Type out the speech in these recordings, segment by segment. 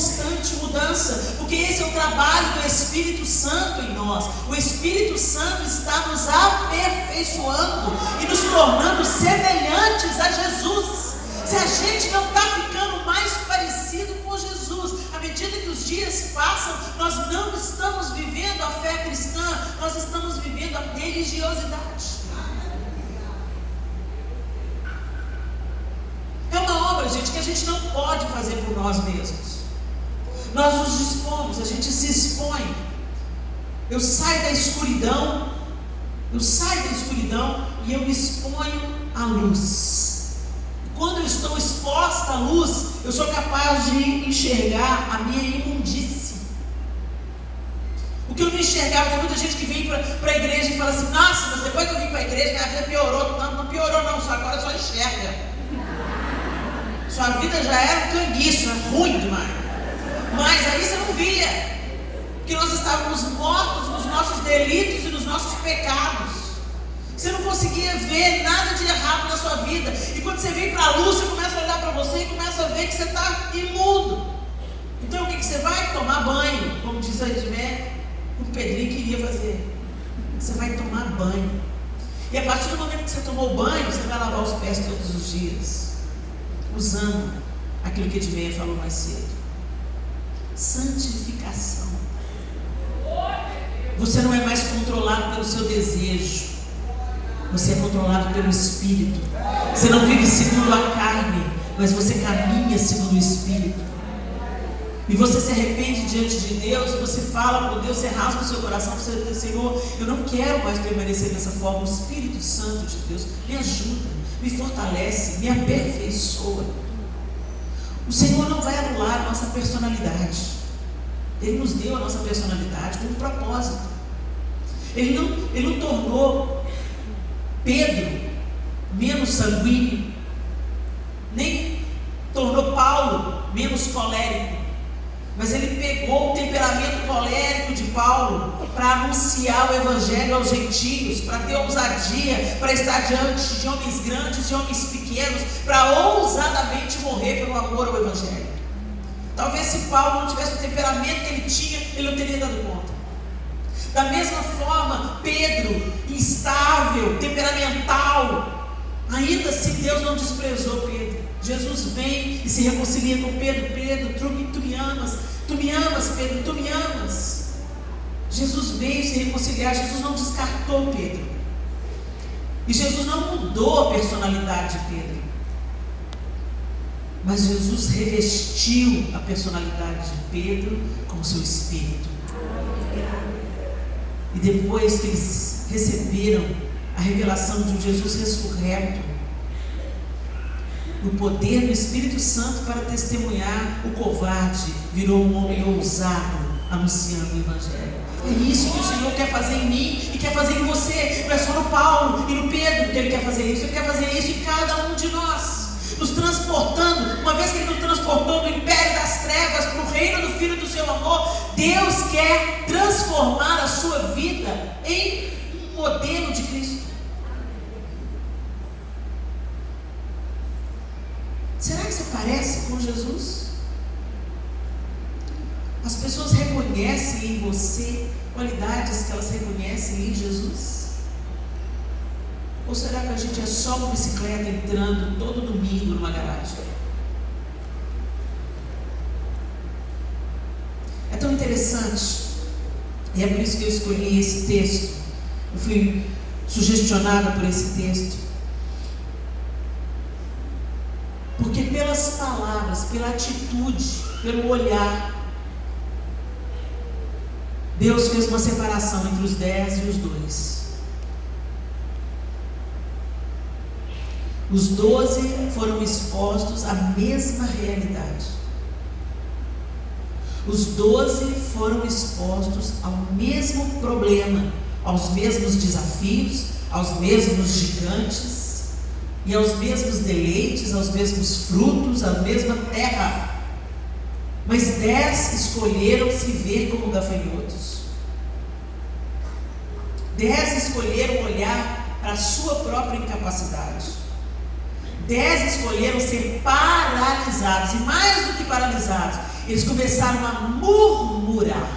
constante mudança, porque esse é o trabalho do Espírito Santo em nós. O Espírito Santo está nos aperfeiçoando e nos tornando semelhantes a Jesus. Se a gente não está ficando mais parecido com Jesus, à medida que os dias passam, nós não estamos vivendo a fé cristã, nós estamos vivendo a religiosidade. É uma obra, gente, que a gente não pode fazer por nós mesmos. Nós nos dispomos, a gente se expõe. Eu saio da escuridão e eu me exponho à luz. Quando eu estou exposta à luz, eu sou capaz de enxergar a minha imundície. O que eu não enxergava, tem muita gente que vem para a igreja e fala assim: nossa, mas depois que eu vim para a igreja, minha vida piorou. Não piorou não, só agora só enxerga. Sua vida já era um canguiço, ruim demais. Mas aí você não via, que nós estávamos mortos nos nossos delitos e nos nossos pecados. Você não conseguia ver nada de errado na sua vida. E quando você vem para a luz, você começa a olhar para você e começa a ver que você está imundo. Então o que você vai? Tomar banho, como diz a Edmé, o Pedrinho queria fazer. Você vai tomar banho. E a partir do momento que você tomou banho, você vai lavar os pés todos os dias, usando aquilo que Edmé falou mais cedo: santificação. Você não é mais controlado pelo seu desejo, você é controlado pelo Espírito. Você não vive segundo a carne, mas você caminha segundo o Espírito. E você se arrepende diante de Deus, você fala com Deus, você rasga o seu coração, você diz: Senhor, eu não quero mais permanecer dessa forma. O Espírito Santo de Deus me ajuda, me fortalece, me aperfeiçoa. O Senhor não vai anular a nossa personalidade. Ele nos deu a nossa personalidade com um propósito. Ele não tornou Pedro menos sanguíneo, nem tornou Paulo menos colérico, mas ele pegou o temperamento colérico de Paulo para anunciar o Evangelho aos gentios, para ter ousadia, para estar diante de homens grandes e homens pequenos, para ousadamente morrer pelo amor ao Evangelho. Talvez se Paulo não tivesse o temperamento que ele tinha, ele não teria dado conta. Da mesma forma, Pedro, instável, temperamental, ainda assim Deus não desprezou Pedro. Jesus vem e se reconcilia com Pedro. Pedro, tu me amas, Pedro, tu me amas. Jesus veio se reconciliar. Jesus não descartou Pedro, e Jesus não mudou a personalidade de Pedro, mas Jesus revestiu a personalidade de Pedro com seu Espírito. E depois que eles receberam a revelação de um Jesus ressurreto, o poder do Espírito Santo para testemunhar, o covarde virou um homem ousado, anunciando o Evangelho. É isso que o Senhor quer fazer em mim e quer fazer em você. Não é só no Paulo e no Pedro que Ele quer fazer isso. Ele quer fazer isso em cada um de nós, nos transportando. Uma vez que Ele nos transportou do império das trevas para o reino do Filho do seu amor, Deus quer transformar a sua vida em um modelo de Cristo. Será que você parece com Jesus? As pessoas reconhecem em você qualidades que elas reconhecem em Jesus? Ou será que a gente é só uma bicicleta entrando todo domingo numa garagem? É tão interessante, e é por isso que eu escolhi esse texto. Eu fui sugestionada por esse texto, porque pelas palavras, pela atitude, pelo olhar, Deus fez uma separação entre os 10 e os 2. Os 12 foram expostos à mesma realidade. Os 12 foram expostos ao mesmo problema, aos mesmos desafios, aos mesmos gigantes e aos mesmos deleites, aos mesmos frutos, à mesma terra. Mas 10 escolheram se ver como gafanhotos. 10 escolheram olhar para a sua própria incapacidade. 10 escolheram ser paralisados, e mais do que paralisados, eles começaram a murmurar.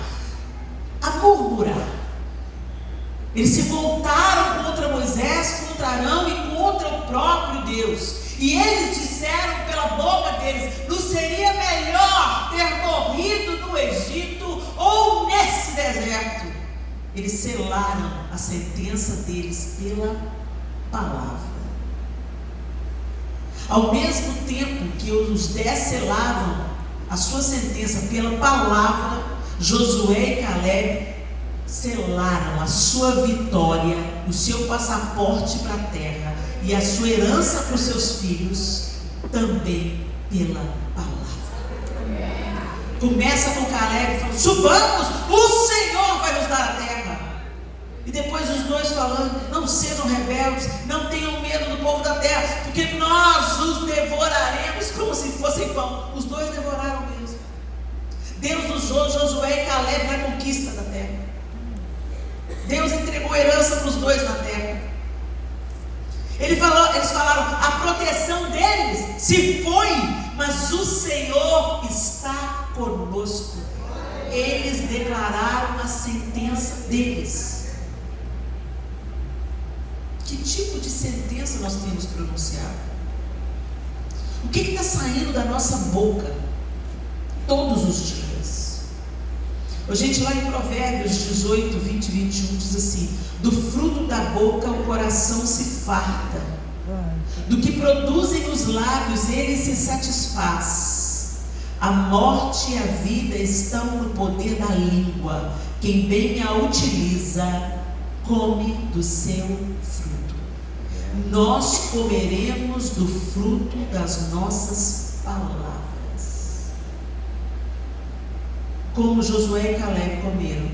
Eles se voltaram contra Moisés, contra Arão e contra o próprio Deus. E eles disseram pela boca deles: não seria melhor ter morrido no Egito ou nesse deserto? Eles selaram a sentença deles pela palavra. Ao mesmo tempo que os 10 selavam a sua sentença pela palavra, Josué e Caleb selaram a sua vitória, o seu passaporte para a terra e a sua herança para os seus filhos também pela palavra. Começa com Caleb falando: subamos, o Senhor vai nos dar a terra. E depois os dois falando: não sejam rebeldes, não tenham medo do povo da terra, porque nós os devoraremos como se fossem pão. Os dois devoraram mesmo. Deus usou Josué e Caleb na conquista da terra. Deus entregou herança para os dois na terra. Eles falaram: a proteção deles se foi, mas o Senhor está conosco. Eles declararam a sentença deles. Que tipo de sentença nós temos pronunciado? O que está saindo da nossa boca todos os dias? Gente, lá em Provérbios 18, 20 e 21 diz assim: do fruto da boca o coração se farta, do que produzem os lábios ele se satisfaz. A morte e a vida estão no poder da língua, quem bem a utiliza come do seu fruto. Nós comeremos do fruto das nossas palavras, como Josué e Caleb comeram,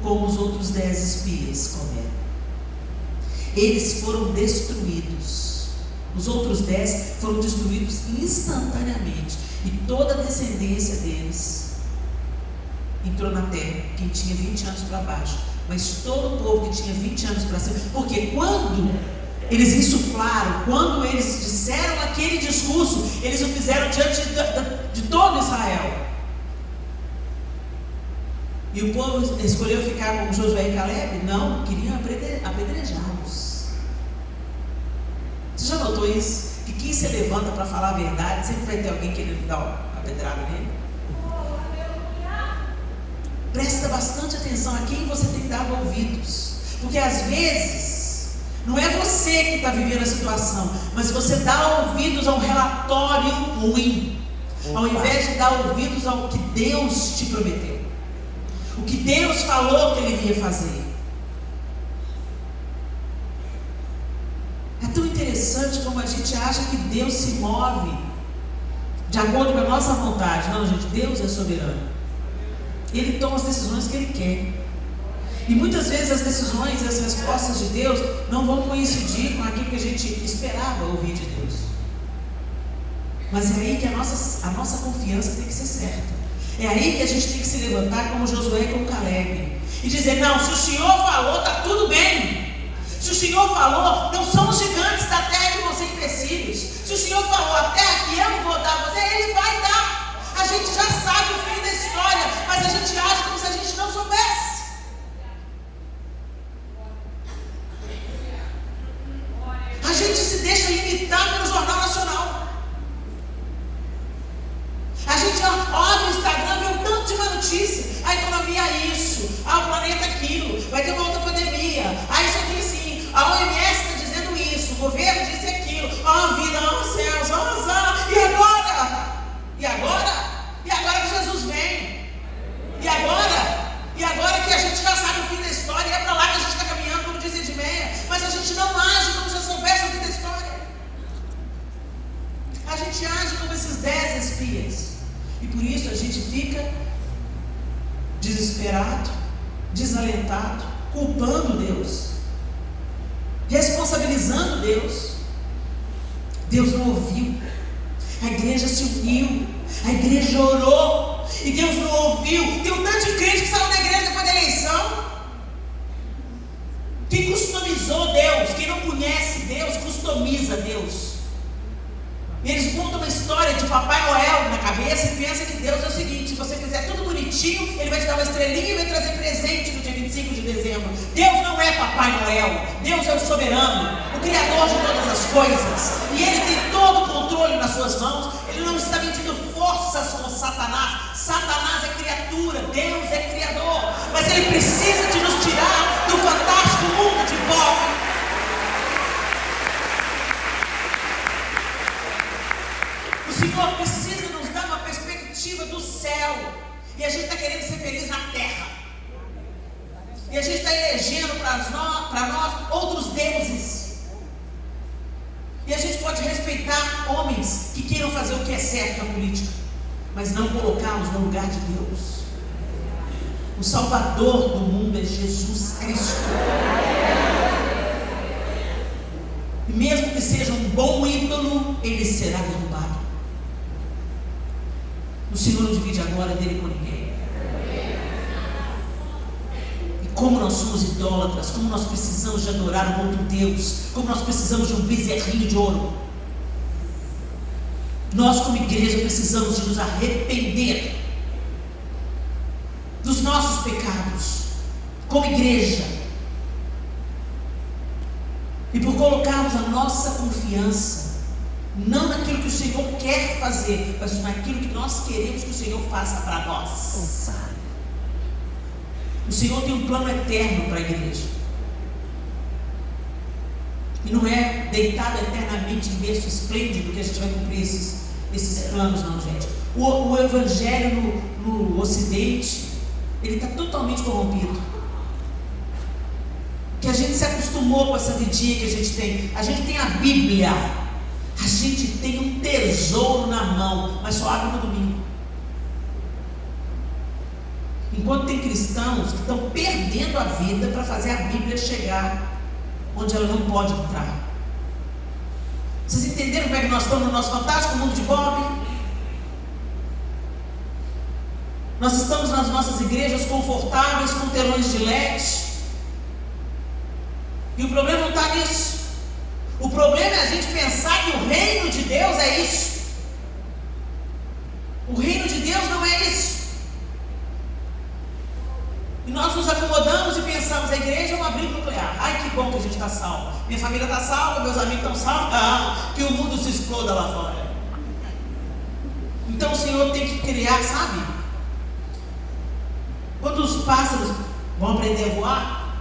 como os outros 10 espias comeram. Eles foram destruídos. Os outros 10 foram destruídos instantaneamente, e toda a descendência deles entrou na terra, quem tinha 20 anos para baixo. Mas todo o povo que tinha 20 anos para cima, porque quando eles insuflaram, quando eles disseram aquele discurso, eles o fizeram diante de todo Israel. E o povo escolheu ficar com Josué e Caleb? Não, queriam apedrejá-los. Você já notou isso? Que quem se levanta para falar a verdade, sempre vai ter alguém querendo dar uma pedrada nele. Presta bastante atenção a quem você tem dado ouvidos, porque às vezes não é você que está vivendo a situação, mas você dá ouvidos a um relatório ruim, ao invés de dar ouvidos ao que Deus te prometeu, o que Deus falou que Ele iria fazer. É tão interessante como a gente acha que Deus se move de acordo com a nossa vontade. Não, gente, Deus é soberano. Ele toma as decisões que Ele quer. E muitas vezes as decisões e as respostas de Deus não vão coincidir com aquilo que a gente esperava ouvir de Deus. Mas é aí que a nossa confiança tem que ser certa. É aí que a gente tem que se levantar como Josué e como Caleb e dizer: não, se o Senhor falou, está tudo bem. Se o Senhor falou, não são os gigantes da terra que vão ser empecilhos. Se o Senhor falou, a terra que eu vou dar a você, Ele vai dar. A gente já sabe o fim da história, mas a gente age como se a gente não soubesse. A gente se deixa limitar pelo Jornal Nacional. A gente olha no Instagram, vê um tanto de uma notícia: a economia é isso, o planeta é aquilo, vai ter uma outra pandemia, isso aqui assim, a OMS está dizendo isso, o governo disse aquilo, a vida, céus, azar, e agora? E agora? E agora que Jesus vem? E agora? E agora que a gente já sabe o fim da história, e é para lá que a gente está caminhando, como diz Edmeia, mas a gente não age como se já soubesse o fim da história. A gente age como esses 10 espias. E por isso a gente fica desesperado, desalentado, culpando Deus, responsabilizando Deus. Deus não ouviu. A igreja se uniu, a igreja orou, e Deus não ouviu. Tem um tanto de crente que saiu da igreja depois da eleição. Quem customizou Deus, quem não conhece Deus, customiza Deus. Eles contam uma história de Papai Noel na cabeça e pensam que Deus é o bonitinho, Ele vai te dar uma estrelinha e vai trazer presente no dia 25 de dezembro. Deus não é Papai Noel. Deus é o soberano, o Criador de todas as coisas. E Ele tem todo o controle nas suas mãos. Ele não está medindo forças com Satanás. Satanás é criatura, Deus é criador. Mas Ele precisa de nos tirar do fantástico mundo de Bob. O Senhor precisa nos dar uma perspectiva do céu. E a gente está querendo ser feliz na terra. E a gente está elegendo para nós outros deuses. E a gente pode respeitar homens que queiram fazer o que é certo na política, mas não colocá-los no lugar de Deus. O Salvador do mundo é Jesus Cristo. E mesmo que seja um bom ídolo, ele será derrubado. O Senhor não divide a glória dele com ninguém. E como nós somos idólatras, como nós precisamos de adorar um outro Deus, como nós precisamos de um bezerrinho de ouro. Nós como igreja precisamos de nos arrepender dos nossos pecados, como igreja, e por colocarmos a nossa confiança não naquilo que o Senhor quer fazer, mas naquilo que nós queremos que o Senhor faça para nós. O Senhor tem um plano eterno para a igreja. E não é deitado eternamente em berço esplêndido que a gente vai cumprir esses planos, não, gente. O evangelho no Ocidente, ele está totalmente corrompido. Que a gente se acostumou com essa vidinha que a gente tem. A gente tem a Bíblia. A gente tem um tesouro na mão, mas só abre no domingo. Enquanto tem cristãos que estão perdendo a vida para fazer a Bíblia chegar onde ela não pode entrar. Vocês entenderam como é que nós estamos no nosso fantástico mundo de Bob? Nós estamos nas nossas igrejas confortáveis, com telões de LED. E o problema não está nisso. O problema é a gente pensar que o reino de Deus é isso. O reino de Deus não é isso. E nós nos acomodamos e pensamos, a igreja é um abrigo nuclear. Ai, que bom que a gente está salvo. Minha família está salva, meus amigos estão salvos. Que o mundo se exploda lá fora. Então o Senhor tem que criar, sabe? Quando os pássaros vão aprender a voar,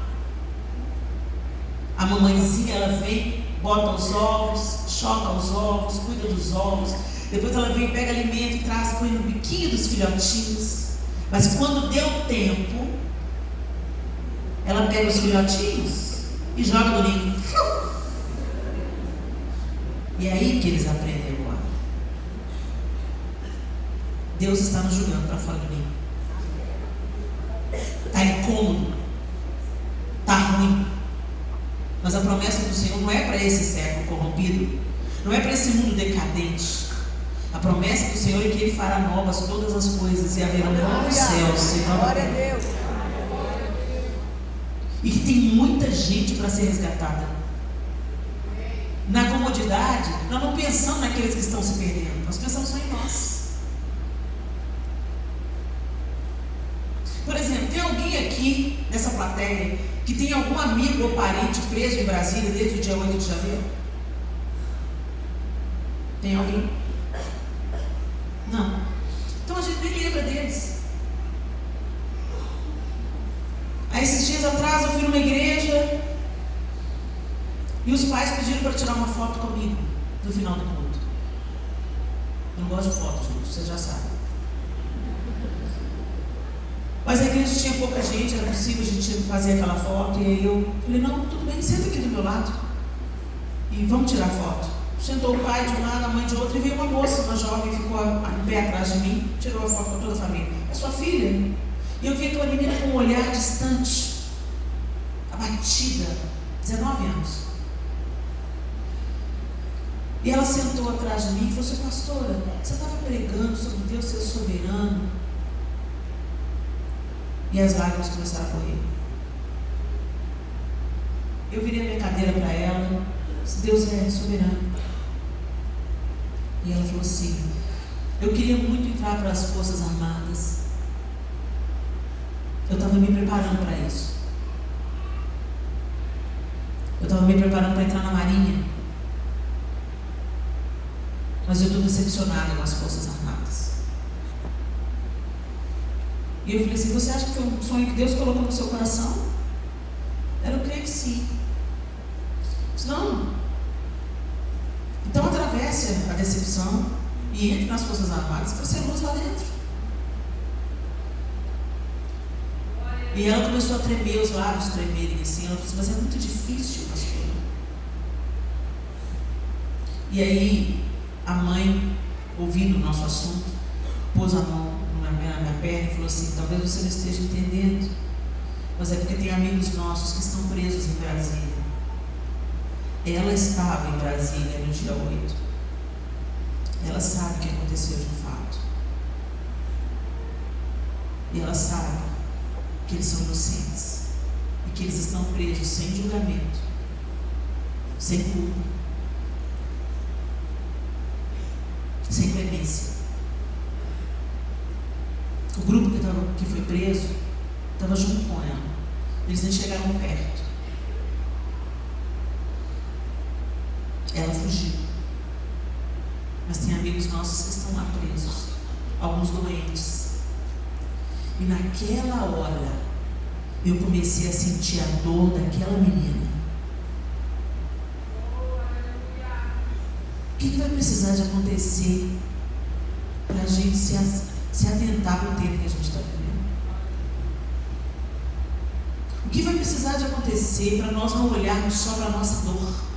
a mamãezinha, ela vem, bota os ovos, choca os ovos, cuida dos ovos. Depois ela vem, pega alimento e traz, põe no biquinho dos filhotinhos. Mas quando deu tempo, ela pega os filhotinhos e joga no ninho. E é aí que eles aprendem a voar. Deus está nos julgando para fora do ninho. Está incômodo, está ruim. Mas a promessa do Senhor não é para esse século corrompido, não é para esse mundo decadente. A promessa do Senhor é que Ele fará novas todas as coisas e haverá novos céus e nova terra. E que tem muita gente para ser resgatada. Na comodidade, nós não pensamos naqueles que estão se perdendo, nós pensamos só em nós. Por exemplo, tem alguém aqui nessa plateia que tem algum amigo ou parente preso em Brasília desde o dia 8 de janeiro? Tem alguém? Não. Então a gente nem lembra deles. Aí esses dias atrás eu fui numa igreja e os pais pediram para tirar uma foto comigo no final do culto. Eu não gosto de foto, gente, vocês já sabem. Mas a igreja tinha pouca gente, era possível a gente fazer aquela foto. E aí eu falei, não, tudo bem, senta aqui do meu lado e vamos tirar foto. Sentou o pai de um lado, a mãe de outro, e veio uma moça, uma jovem, ficou em pé atrás de mim, tirou a foto com toda a família. É sua filha? E eu vi aquela menina com um olhar distante, abatida, 19 anos. E ela sentou atrás de mim e falou assim, pastora, você estava pregando sobre Deus ser soberano. E as lágrimas começaram a correr. Eu virei a minha cadeira para ela, disse, Deus é soberano. E ela falou assim, eu queria muito entrar para as Forças Armadas, Eu estava me preparando para isso. Eu estava me preparando para entrar na Marinha. Mas eu estou decepcionada com as Forças Armadas. E eu falei assim: você acha que foi um sonho que Deus colocou no seu coração? Eu creio que sim. Eu disse: não. Então atravesse a decepção e entre nas Forças Armadas para ser luz lá dentro. E ela começou a tremer, os lábios tremerem assim. Ela falou assim: mas é muito difícil, pastor. E aí a mãe, ouvindo o nosso assunto, pôs a mão na minha perna e falou assim: talvez você não esteja entendendo, mas é porque tem amigos nossos que estão presos em Brasília. Ela estava em Brasília no dia 8. Ela sabe o que aconteceu de fato. E ela sabe que eles são inocentes e que eles estão presos sem julgamento, sem culpa, sem clemência. O grupo que foi preso estava junto com ela. Eles nem chegaram perto. Ela fugiu. Mas tem amigos nossos que estão lá presos, alguns doentes. E naquela hora eu comecei a sentir a dor daquela menina. O que vai precisar de acontecer para a gente se atentar para o tempo que a gente está vivendo? O que vai precisar de acontecer para nós não olharmos só para a nossa dor?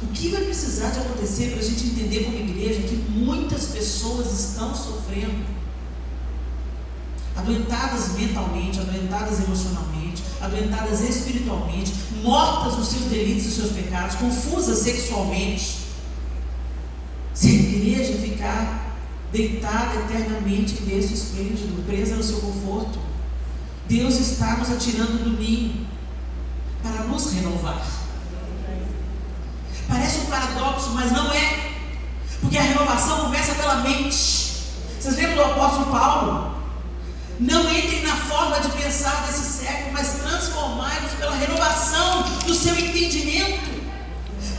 O que vai precisar de acontecer para a gente entender como igreja que muitas pessoas estão sofrendo, adoentadas mentalmente, adoentadas emocionalmente, adoentadas espiritualmente, mortas nos seus delitos e seus pecados, confusas sexualmente? Se a igreja ficar deitada eternamente em berço esplêndido, presa no seu conforto, Deus está nos atirando do ninho para nos renovar. Parece um paradoxo, mas não é, porque a renovação começa pela mente. Vocês lembram do apóstolo Paulo? Não entrem na forma de pensar desse século, mas transformai-vos pela renovação do seu entendimento,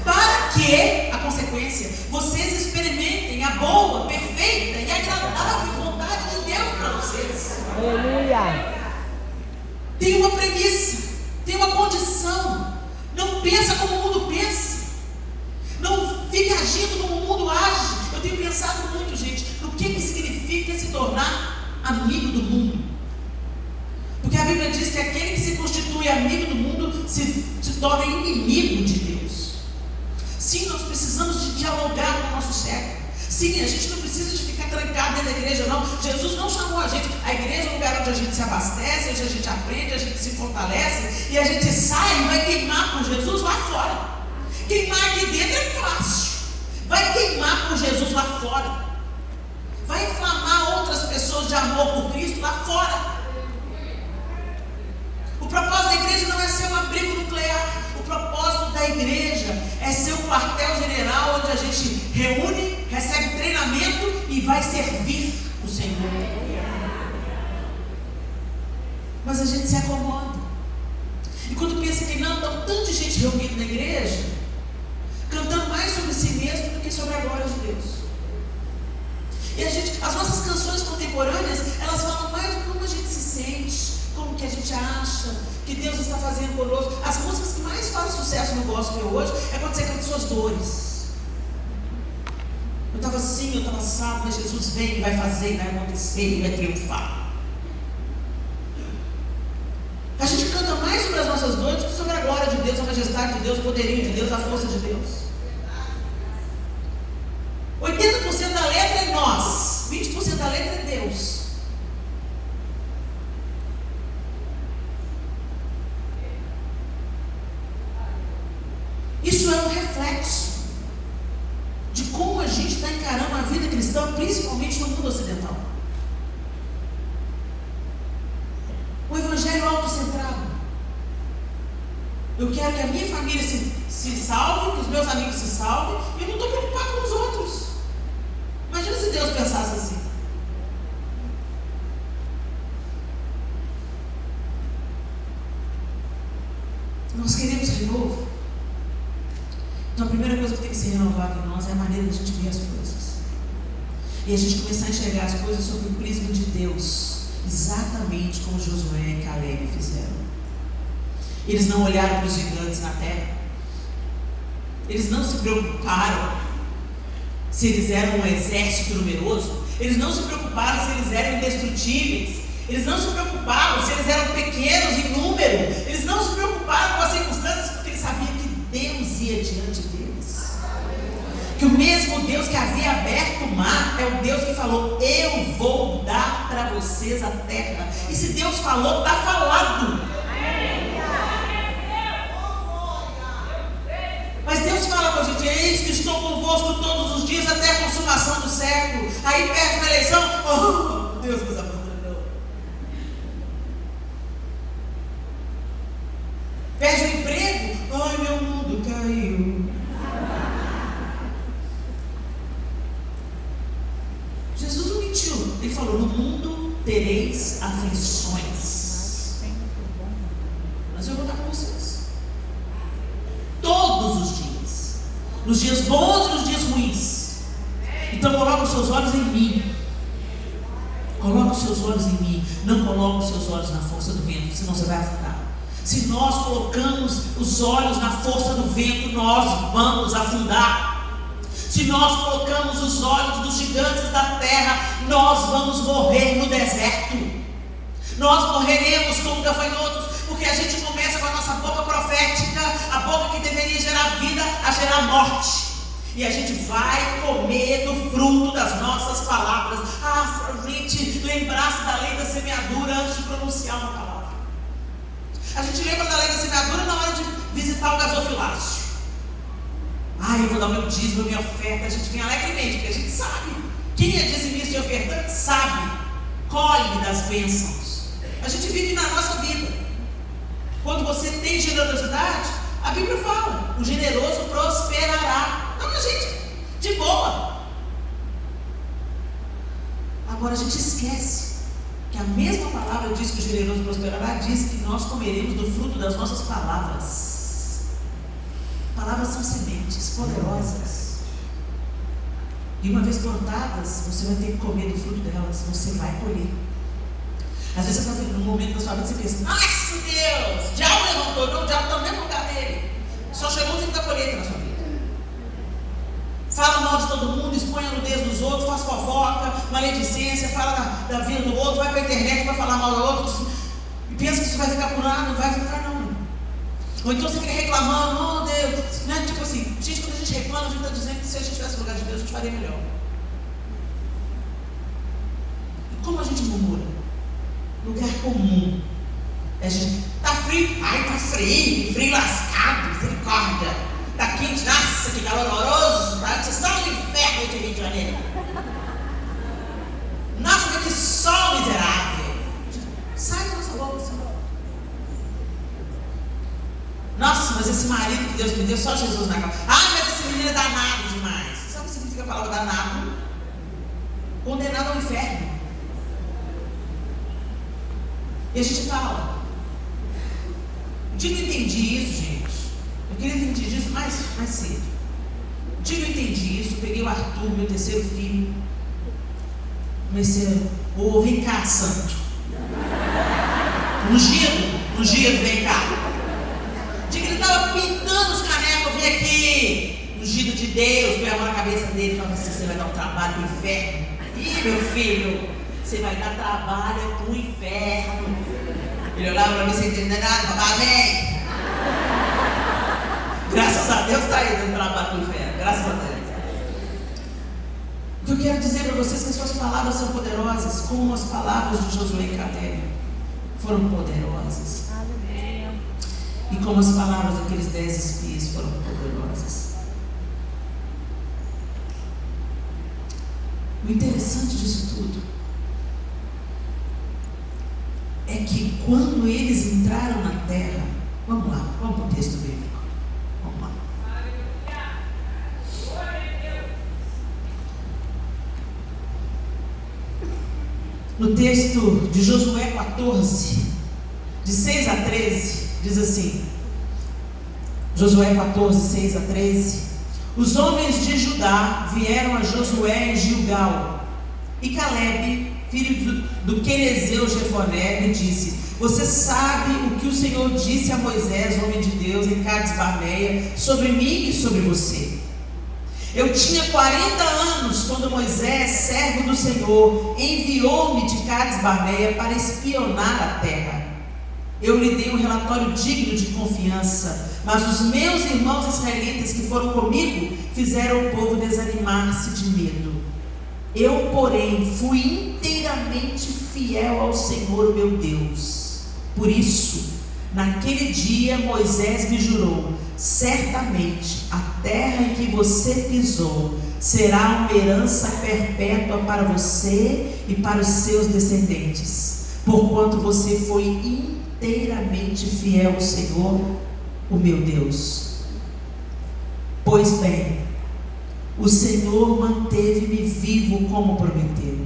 para que, a consequência, vocês experimentem a boa, perfeita e agradável vontade de Deus para vocês. Aleluia! Tem uma premissa, tem uma condição. Não pensa como o mundo pensa. Não fique agindo como o mundo age. Eu tenho pensado muito, gente, no que significa se tornar amigo do mundo. Porque a Bíblia diz que aquele que se constitui amigo do mundo se torna inimigo de Deus. Sim, nós precisamos de dialogar com o nosso século. Sim, a gente não precisa de ficar trancado dentro da igreja, não. Jesus não chamou a gente. A igreja é um lugar onde a gente se abastece, onde a gente aprende, a gente se fortalece, e a gente sai e vai queimar com Jesus lá fora. Queimar aqui dentro é fácil. Vai queimar com Jesus lá fora. Vai inflamar outras pessoas de amor por Cristo lá fora. O propósito da igreja não é ser um abrigo nuclear. O propósito da igreja é ser um quartel-general onde a gente reúne, recebe treinamento e vai servir o Senhor. Mas a gente se acomoda. E quando pensa que não, está um tanto de gente reunida na igreja, cantando mais sobre si mesmo do que sobre a glória de Deus. E as nossas canções contemporâneas, elas falam mais de como a gente se sente, como que a gente acha que Deus está fazendo conosco. As músicas que mais fazem sucesso no gospel hoje é quando você canta suas dores. Eu estava assim, eu estava assado, mas Jesus vem e vai fazer, vai acontecer, e vai triunfar. A gente canta mais sobre as nossas dores do que sobre a glória de Deus, a majestade de Deus, o poderio de Deus, a força de Deus. 80% da letra é nós, 20% da letra é Deus. Isso é um reflexo de como a gente está encarando a vida cristã, principalmente no mundo ocidental. O evangelho autocentrado. Eu quero que a minha família se salve, que os meus amigos se salvem, e eu não estou preocupado com os outros. Imagina se Deus pensasse assim. Então a primeira coisa que tem que ser renovada em nós é a maneira de a gente ver as coisas. E a gente começar a enxergar as coisas sob o prisma de Deus, exatamente como Josué e Caleb fizeram. Eles não olharam para os gigantes na terra. Eles não se preocuparam se eles eram um exército numeroso. Eles não se preocuparam se eles eram indestrutíveis. Eles não se preocuparam se eles eram pequenos em número. Eles não se preocuparam com as circunstâncias, porque eles sabiam que Deus ia diante deles. Que o mesmo Deus que havia aberto o mar é o Deus que falou: eu vou dar para vocês a terra. E se Deus falou, está falado. Mas Deus fala com a gente: eis que estou convosco todos os dias até a consumação do século. Aí perde uma eleição, oh, Deus nos abandonou. Perde o emprego, ai, meu mundo caiu. Jesus não mentiu, ele falou: no mundo tereis aflições, mas eu vou estar com vocês todos os dias, nos dias bons e nos dias ruins. Então coloca os seus olhos em mim. Coloca os seus olhos em mim. Não coloca os seus olhos na força do vento, senão você vai afundar. Se nós colocamos os olhos na força do vento, nós vamos afundar. Se nós colocamos os olhos dos gigantes da terra, nós vamos morrer no deserto. Nós morreremos como gafanhotos, porque a gente começa com a nossa boca profética, a boca que deveria gerar vida, a gerar morte. E a gente vai comer do fruto das nossas palavras. Ah, se a gente lembrasse da lei da semeadura antes de pronunciar uma palavra. A gente lembra da lei da semeadura na hora de visitar o gasofilácio. Ah, eu vou dar o meu dízimo, a minha oferta. A gente vem alegremente, porque a gente sabe. Quem é dizimista e ofertante sabe. Colhe das bênçãos. A gente vive na nossa vida. Quando você tem generosidade, a Bíblia fala: o generoso prosperará. Não, a gente, de boa. Agora a gente esquece que a mesma palavra diz que o generoso prosperará, diz que nós comeremos do fruto das nossas palavras. Palavras são sementes poderosas. E uma vez plantadas, você vai ter que comer do fruto delas. Você vai colher. Às vezes você está num momento da sua vida e você pensa: nossa Deus, o diabo levantou. Não, o diabo está no mesmo lugar dele. Só chegou o tempo da colheita na sua vida. Fala mal de todo mundo, expõe a nudez dos outros, faz fofoca, maledicência, fala da vida do outro, vai para a internet para falar mal do outro e pensa que isso vai ficar curado. Não vai ficar, não. Ou então você fica reclamando: oh Deus, né? Tipo assim, gente, quando a gente reclama, a gente está dizendo que se a gente tivesse no lugar de Deus, a gente faria melhor. E como a gente murmura? Lugar comum. A gente tá frio, ai, tá frio lascado, misericórdia. Tá quente, nossa, que calor horroroso, tá? Vocês são do inferno de Rio de Janeiro. Nossa, que sol miserável. Sai da nossa boca, Senhor. Nossa, mas esse marido que Deus me deu, só Jesus na casa. Ah, mas esse menino é danado demais. Sabe o que significa a palavra danado? Condenado ao inferno. E a gente fala: o dia que eu entendi isso, gente, eu queria entender isso mais cedo. O dia que eu entendi isso, eu peguei o Arthur, meu terceiro filho, comecei a: ô, vem cá, santo. Ungido, vem cá. O dia que ele estava pintando os canecos, eu vim aqui, ungido de Deus, põe a mão na cabeça dele e falava assim: você vai dar um trabalho pro inferno. Ih, meu filho, você vai dar trabalho pro inferno. Ele olhava para mim sem entender nada, falava: amém. Graças a Deus está aí dando trabalho pro inferno. Graças a Deus. O que eu quero dizer para vocês é que as suas palavras são poderosas, como as palavras de Josué e Caleb foram poderosas. E como as palavras daqueles 10 espias foram poderosas. O interessante disso tudo é que quando eles entraram na terra, vamos lá, vamos para o texto bíblico. Vamos lá. No texto de Josué 14, de 6 a 13, diz assim: Josué 14, 6 a 13. Os homens de Judá vieram a Josué em Gilgal, e Caleb, filho do Quenezeu Jefoné, lhe disse: você sabe o que o Senhor disse a Moisés, homem de Deus, em Cades Barneia, sobre mim e sobre você. Eu tinha 40 anos quando Moisés, servo do Senhor, enviou-me de Cades Barneia para espionar a terra. Eu lhe dei um relatório digno de confiança, mas os meus irmãos israelitas que foram comigo fizeram o povo desanimar-se de medo. Eu, porém, fui inteiramente fiel ao Senhor, meu Deus. Por isso, naquele dia Moisés me jurou: certamente a terra em que você pisou será uma herança perpétua para você e para os seus descendentes, porquanto você foi inteiramente fiel ao Senhor, o meu Deus. Pois bem, o Senhor manteve-me vivo como prometeu.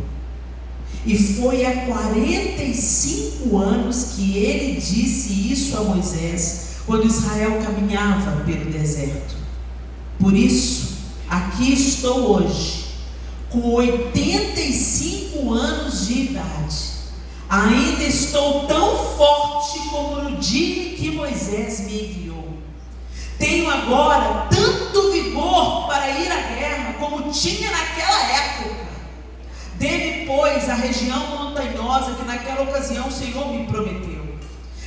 E foi há 45 anos que ele disse isso a Moisés, quando Israel caminhava pelo deserto. Por isso, aqui estou hoje, com 85 anos de idade. Ainda estou tão forte como no dia em que Moisés me enviou. Tenho agora tanto vigor para ir à guerra como tinha naquela época. Dê-me, pois, a região montanhosa que naquela ocasião o Senhor me prometeu.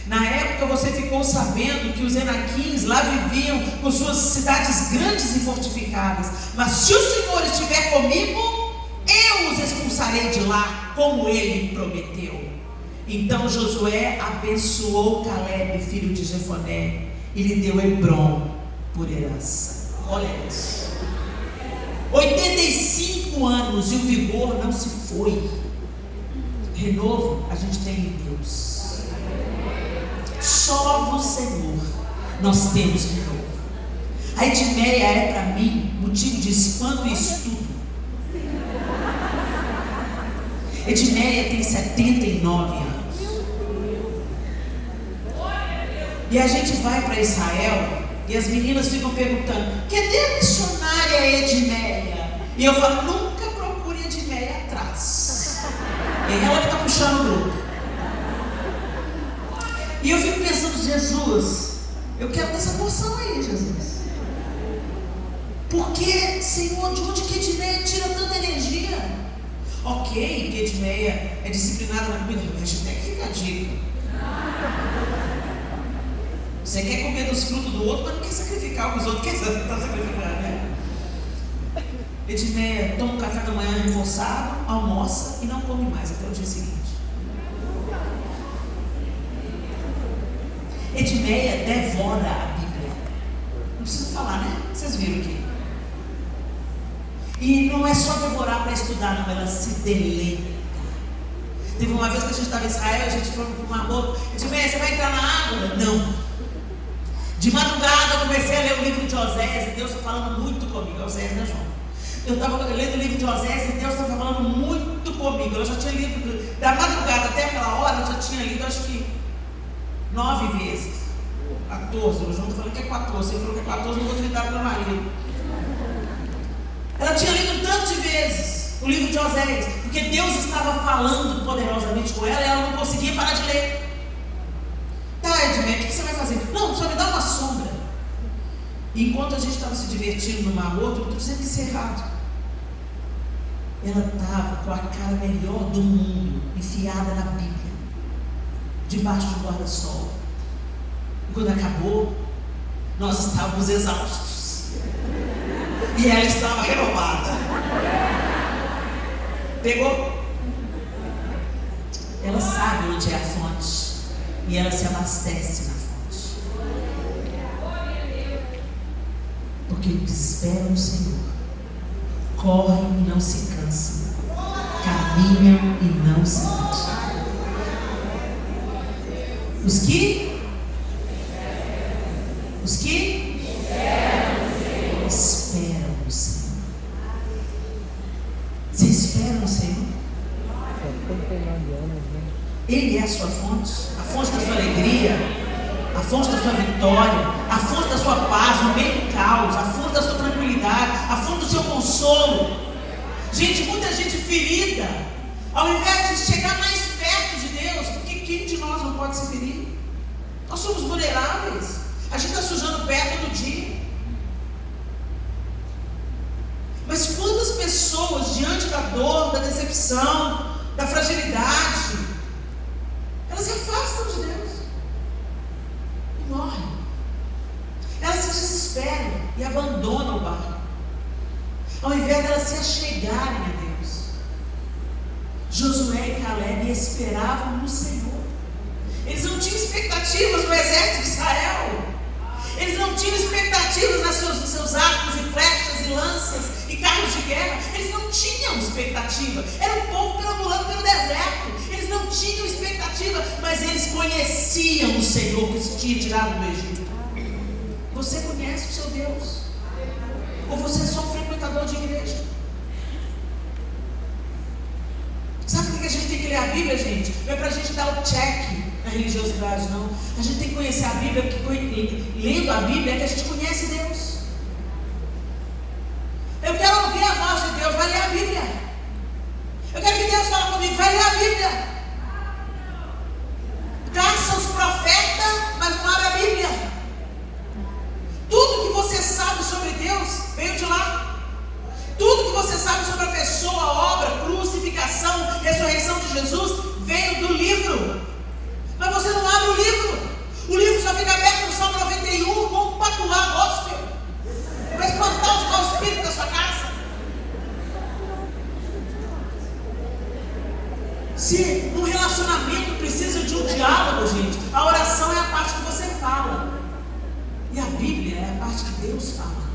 Na época você ficou sabendo que os Enaquins lá viviam com suas cidades grandes e fortificadas. Mas se o Senhor estiver comigo, eu os expulsarei de lá, como ele prometeu. Então Josué abençoou Caleb, filho de Jefoné, e lhe deu Hebrom por herança. Olha isso. 85 anos e o vigor não se foi. Renovo a gente tem em Deus. Só no Senhor nós temos renovo. A Edmeia é para mim motivo de espanto e estudo. Edmeia tem 79 anos. E a gente vai para Israel e as meninas ficam perguntando: cadê a missionária Edmeia? E eu falo: nunca procure Edmeia atrás. É ela que está puxando o grupo. E eu fico pensando: Jesus, eu quero dessa porção aí, Jesus. Porque, Senhor, de onde que Edmeia tira tanta energia? Ok, que Edmeia é disciplinada na comida, mas fica a dica. Você quer comer dos frutos do outro, mas não quer sacrificar o que os outros querem sacrificar, né? Edmeia toma um café da manhã reforçado, almoça e não come mais até o dia seguinte. Edmeia devora a Bíblia. Não preciso falar, né? Vocês viram aqui. E não é só devorar para estudar, não, ela se deleita. Teve uma vez que a gente estava em Israel, a gente foi para uma boca. Edmeia, você vai entrar na água? Não. De madrugada eu comecei a ler o livro de Osés e Deus está falando muito comigo. Osés, né, João? Eu estava lendo o livro de Osés e Deus está falando muito comigo. Eu já tinha lido, da madrugada até aquela hora, eu já tinha lido acho que 9 vezes. 14, o João está falando que é 14. Ele falou que é 14, não vou te dar para o meu marido. Ela tinha lido tanto de vezes o livro de Osés, porque Deus estava falando poderosamente com ela e ela não conseguia parar de ler. Tá, Edmeia, o que você vai fazer? Não, só me dá uma sombra. E enquanto a gente estava se divertindo no mar outro, eu estou dizendo que isso é errado. Ela estava com a cara melhor do mundo, enfiada na Bíblia, debaixo do guarda-sol. E quando acabou, nós estávamos exaustos. E ela estava renovada. Pegou? Ela sabe onde é a fonte. E ela se abastece na fonte. Porque os que esperam no Senhor correm e não se cansam, caminham e não se fatigam. Os que esperam no Senhor. Você espera no Senhor? Ele é a sua fonte, a fonte da sua alegria, a fonte da sua vitória, a fonte da sua paz no meio do caos, a fonte da sua tranquilidade, a fonte do seu consolo. Gente, muita gente ferida, ao invés de chegar mais perto de Deus, porque quem de nós não pode se ferir? Nós somos vulneráveis, a gente está sujando o pé todo dia. Mas quantas pessoas, diante da dor, da decepção, da fragilidade, elas se afastam de Deus e morrem. Elas se desesperam e abandonam o barco, ao invés de elas se achegarem a Deus. Josué e Caleb esperavam no Senhor. Eles não tinham expectativas no exército de Israel. Eles não tinham expectativas nos seus arcos e flechas e lanças e carros de guerra. Eles não tinham expectativa. Era um povo perambulando pelo deserto. Eles não tinham expectativa, mas eles conheciam o Senhor que os tinha tirado do Egito. Você conhece o seu Deus? Ou você é só um frequentador de igreja? Sabe por que a gente tem que ler a Bíblia, gente? Não é para a gente dar o check na religiosidade, não. A gente tem que conhecer a Bíblia, porque lendo a Bíblia é que a gente conhece Deus. Eu quero ouvir a voz de Deus, vai ler a Bíblia. Eu quero que Deus fale comigo, vai ler a Bíblia. Caça os profetas, mas não abre a Bíblia. Tudo que você sabe sobre Deus veio de lá. Tudo que você sabe sobre a pessoa, a obra, crucificação, ressurreição de Jesus veio do livro. Mas você não abre o livro. O livro só fica aberto no Salmo 91 com um patuá gospel. Vai espantar os maus espíritos da sua casa. Se um relacionamento precisa de um diálogo, gente, a oração é a parte que você fala. E a Bíblia é a parte que Deus fala.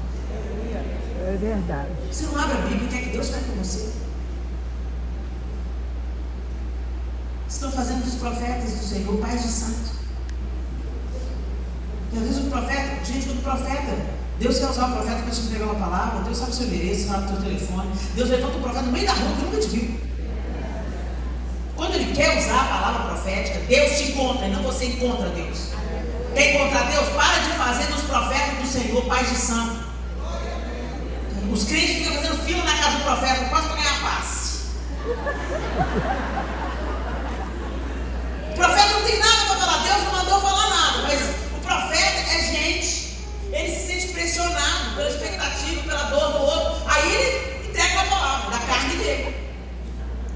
É verdade. Você não abre a Bíblia e quer que Deus fale com você. Estão fazendo dos profetas do Senhor pais de santo. E às vezes o profeta, gente, quando o profeta, Deus quer usar o profeta para te entregar uma palavra, Deus sabe o seu endereço, sabe o teu telefone. Deus levanta o profeta no meio da rua que nunca te viu. Quando Ele quer usar a palavra profética, Deus te encontra e não você encontra Deus. Quer encontrar Deus? Para de fazer dos profetas do Senhor pais de santo. Os crentes ficam fazendo fila na casa do profeta quase para ganhar paz. O profeta não tem nada para falar, Deus não mandou falar nada, mas o profeta é gente, ele se sente pressionado pela expectativa, pela dor do outro, aí ele entrega a palavra da carne dele,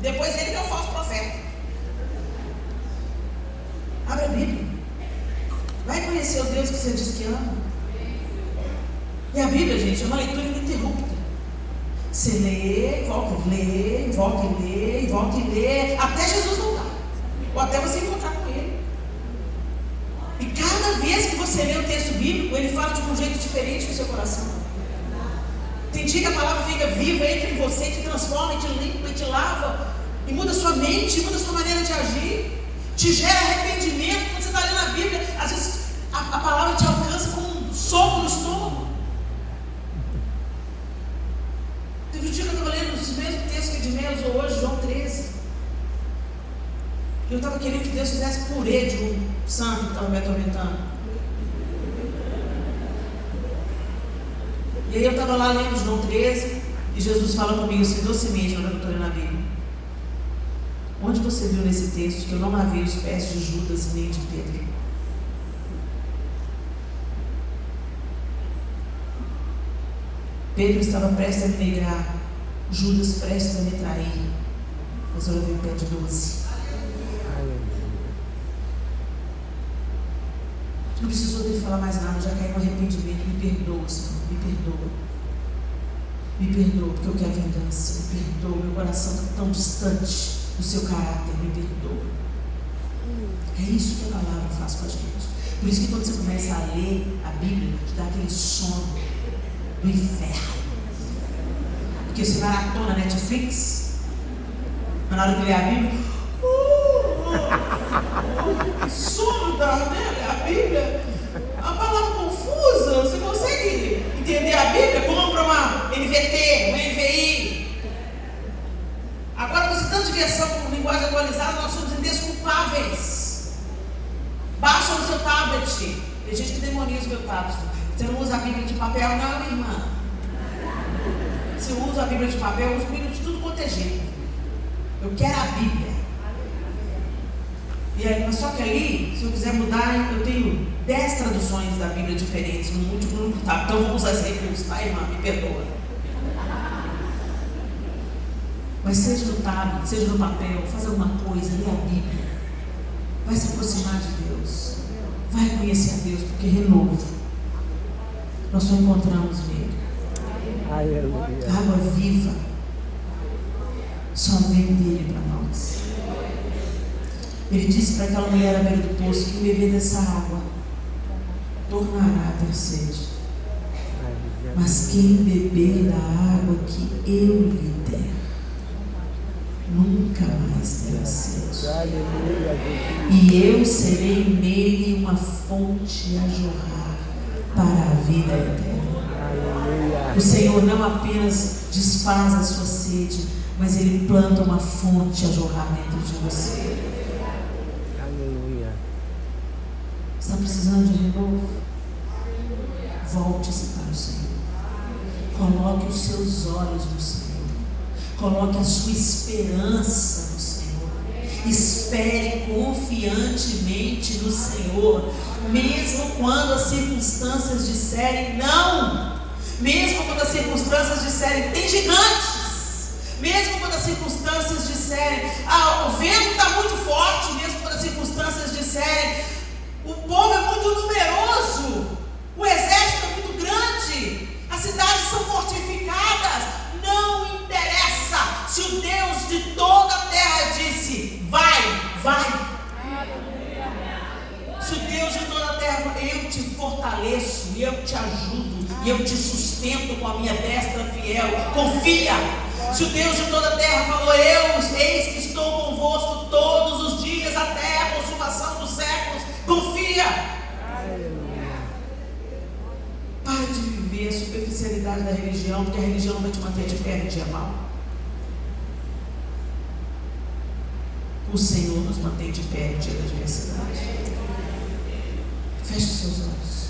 depois ele que é o falso profeta. Abre a Bíblia, vai conhecer o Deus que você diz que ama. E a Bíblia, gente, é uma leitura ininterrupta. Você lê, volta e lê, volta e lê, volta e lê, até Jesus voltar. Ou até você encontrar com Ele. E cada vez que você lê o texto bíblico, ele fala de um jeito diferente no seu coração. Tem dia que a palavra fica viva, entra em você, te transforma, te limpa, te lava, e muda sua mente, muda sua maneira de agir, te gera arrependimento. Quando você está lendo a Bíblia, às vezes a palavra te alcança como um soco no estômago. Teve um dia que eu estava lendo os mesmos textos que Edmel usou hoje, João 13. Eu estava querendo que Deus fizesse purê de um santo que estava me atormentando. E aí eu estava lá lendo João 13 e Jesus fala comigo assim, docemente, quando eu estou lendo a Bíblia. Onde você viu nesse texto que eu não lavei os pés de Judas nem de Pedro? Pedro estava prestes a me negar, Judas prestes a me trair, mas eu lavei o pé de 12. Não precisou dele falar mais nada, já caí no arrependimento. Me perdoa, Senhor, me perdoa. Me perdoa, porque eu quero vingança. Me perdoa, meu coração está tão distante do seu caráter. Me perdoa. É isso que a palavra faz com a gente. Por isso que quando você começa a ler a Bíblia, te dá aquele sono do inferno. Porque você maratona Netflix, mas na hora de ler a Bíblia, sono da, né? A Bíblia, a palavra confusa, você consegue entender a Bíblia? Compra uma NVT, uma NVI. Agora, com esse tanto de versão com linguagem atualizada, nós somos indesculpáveis. Baixa no seu tablet. Tem gente que demoniza o meu tablet. Você não usa a Bíblia de papel, não, minha irmã. Se eu uso a Bíblia de papel, eu uso a Bíblia de tudo quanto é jeito. Eu quero a Bíblia. E aí, mas só que ali, se eu quiser mudar, eu tenho 10 traduções da Bíblia diferentes no último grupo, tá? Então vamos usar esse recurso, tá, irmã? Me perdoa. Mas seja no tablet, seja no papel, faz alguma coisa, lê a Bíblia. Vai se aproximar de Deus. Vai conhecer a Deus, porque renovo nós só encontramos nele. Aleluia. Água viva só vem dele para nós. Ele disse para aquela mulher à beira do poço que beber dessa água tornará a ter sede. Mas quem beber da água que eu lhe der, nunca mais terá sede. E eu serei nele uma fonte a jorrar para a vida eterna. O Senhor não apenas desfaz a sua sede, mas Ele planta uma fonte a jorrar dentro de você. Está precisando de renovo? Volte-se para o Senhor. Coloque os seus olhos no Senhor. Coloque a sua esperança no Senhor. Espere confiantemente no Senhor. Mesmo quando as circunstâncias disserem não. Mesmo quando as circunstâncias disserem tem gigantes. Mesmo quando as circunstâncias disserem o vento está muito forte. Mesmo quando as circunstâncias disserem o povo é muito numeroso, o exército é muito grande, as cidades são fortificadas. Não interessa se o Deus de toda a terra disse vai. Se o Deus de toda a terra fala, eu te fortaleço, e eu te ajudo, e eu te sustento com a minha destra fiel, confia. Se o Deus de toda a terra falou, eis que estou convosco todos os dias até a consumação dos séculos, confia. Pare de viver a superficialidade da religião, porque a religião vai te manter de pé no dia mal. O Senhor nos mantém de pé no dia da adversidade. Feche os seus olhos.